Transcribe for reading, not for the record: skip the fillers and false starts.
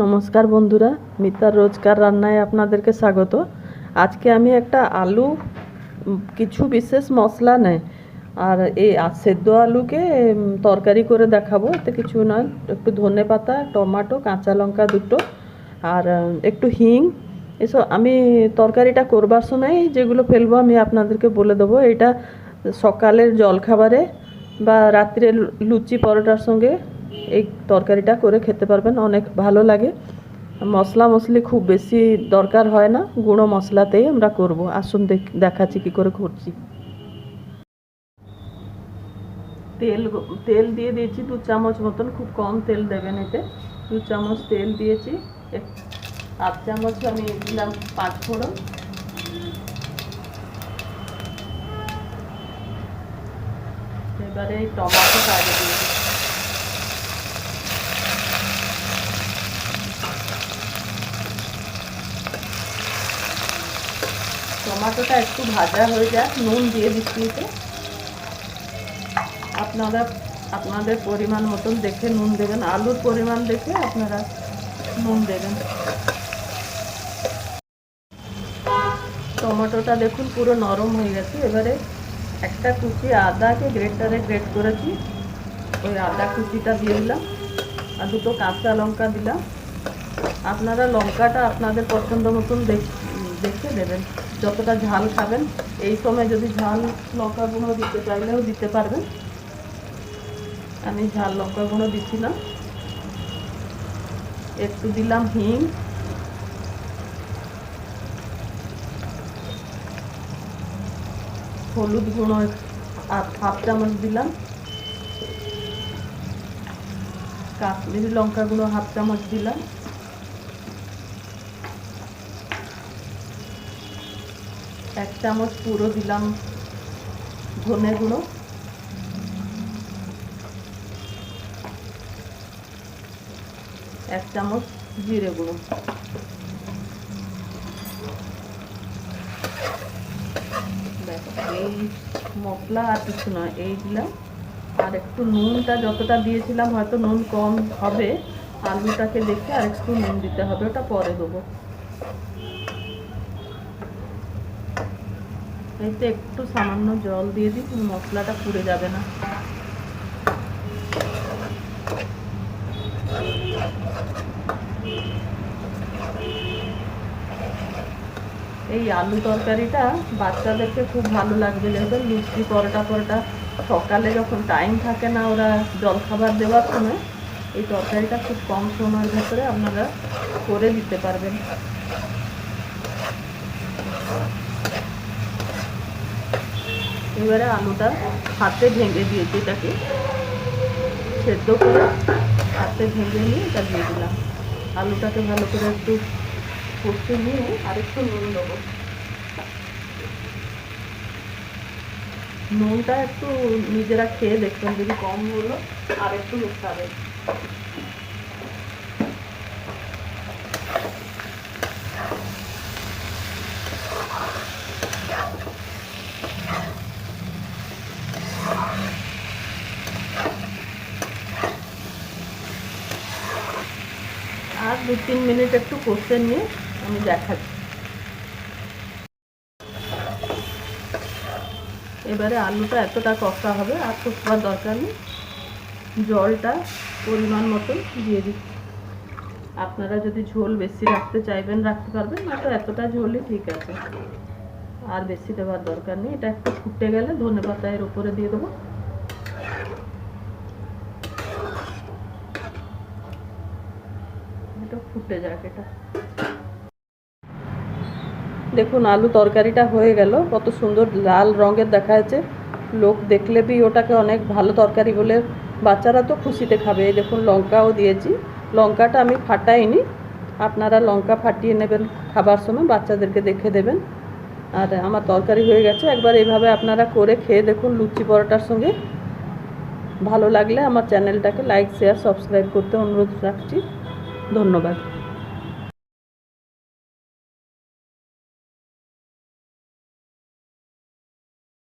নমস্কার বন্ধুরা, মিতার রোজকার রান্নায় আপনাদেরকে স্বাগত। আজকে আমি একটা আলু কিছু বিশেষ মশলা নেই আর এই সেদ্ধ আলুকে তরকারি করে দেখাবো। এতে কিছু নয়, একটু ধনে পাতা, টমেটো, কাঁচা লঙ্কা দুটো আর একটু হিং, এসব আমি তরকারিটা করবার সময় যেগুলো ফেলবো আমি আপনাদেরকে বলে দেবো। এটা সকালের জলখাবারে বা রাত্রে লুচি পরোটার সঙ্গে এই তরকারিটা করে খেতে পারবেন, অনেক ভালো লাগে। মশলা মশলি খুব বেশি দরকার হয় না, গুঁড়ো মশলাতেই আমরা করব। আসুন দেখাচ্ছি কী করে করছি। তেল দিয়ে দিয়েছি 2 চামচ মতন, খুব কম তেল দেবেন এতে। 2 চামচ তেল দিয়েছি, 1/2 চামচ আমি দিলাম 5 ফোড়ন, এবারে টমেটোটা আগে দিয়ে দিচ্ছি। টমেটোটা একটু ভাজা হয়ে যাক, নুন দিয়ে দিচ্ছি এতে। আপনাদের পরিমাণ মতন দেখে নুন দেবেন, আলুর পরিমাণ দেখে আপনারা নুন দেবেন। টমেটোটা দেখুন পুরো নরম হয়ে গেছে। এবারে একটা কুচি আদাকে গ্রেটারে গ্রেট করেছি, ওই আদা কুচিটা দিয়ে দিলাম আর 2টো কাঁচা লঙ্কা দিলাম। আপনারা লঙ্কাটা আপনাদের পছন্দ মতন দেখে দেবেন, যতটা ঝাল খাবেন। এই সময় যদি ঝাল লঙ্কা গুঁড়ো দিতে চাইলেও দিতে পারবেন, আমি ঝাল লঙ্কা গুঁড়ো দিচ্ছিলাম। একটু দিলাম হিং, হলুদ গুঁড়ো 1/2 চামচ দিলাম, কাশ্মীরি লঙ্কা গুঁড়ো 1/2 চামচ দিলাম, 1 চামচ পুরো দিলাম ধনে গুঁড়ো, 1 চামচ জিরে গুঁড়ো। এই মশলা আর কিছু নয়, এই দিলাম। আর একটু নুনটা যতটা দিয়েছিলাম হয়তো নুন কম হবে, আলুটাকে দেখে আর একটু নুন দিতে হবে, ওটা পরে দেবো। এতে একটু সামান্য জল দিয়ে দিই, মশলাটা পুড়ে যাবে না। এই আলু তরকারিটা বাচ্চাদেরকে খুব ভালো লাগবে, যেহেতু লুচি পরোটা সকালে যখন টাইম থাকে না ওরা জলখাবার দেওয়ার সময়, এই তরকারিটা খুব কম সময়ের ভেতরে আপনারা করে দিতে পারবেন। এবারে আলুটা হাতে ভেঙে দিয়েছি, এটাকে সেদ্ধ করে হাতে ভেঙে নিয়ে এটা দিয়ে দিলাম। আলুটাকে ভালো করে একটু কষে নিয়ে আর একটু নুন দেবো। নুনটা একটু নিজেরা খেয়ে দেখবেন, যদি কম হলো আর একটু মেশাবেন। আর 2-3 মিনিট একটু কষে নিয়ে আমি দেখাচ্ছি। এবারে আলুটা এতটা কষা হবে, আর কষবার দরকার নেই। জলটা পরিমাণ মতন দিয়ে দিচ্ছি। আপনারা যদি ঝোল বেশি রাখতে চাইবেন রাখতে পারবেন, না তো এতটা ঝোলই ঠিক আছে, আর বেশি দেওয়ার দরকার নেই। এটা একটু ফুটে গেলে ধনে পাতা এর উপরে দিয়ে দেবো। এটা ফুটে যাক। এটা দেখুন আলু তরকারিটা হয়ে গেল, কত সুন্দর লাল রঙের দেখা যাচ্ছে। লোক দেখলে বি ওটাকে অনেক ভালো তরকারি বলে, বাচ্চারা তো খুশিতে খাবে। এই দেখুন লঙ্কাও দিয়েছি, লঙ্কাটা আমি ফাটাইনি, আপনারা লঙ্কা ফাটিয়ে নেবেন খাবার সময়, বাচ্চাদেরকে দেখে দেবেন। আর আমার তরকারি হয়ে গেছে, একবার এইভাবে আপনারা করে খেয়ে দেখুন লুচি পরোটার সঙ্গে। ভালো লাগলে আমার চ্যানেলটাকে লাইক শেয়ার সাবস্ক্রাইব করতে অনুরোধ রাখছি। ধন্যবাদ।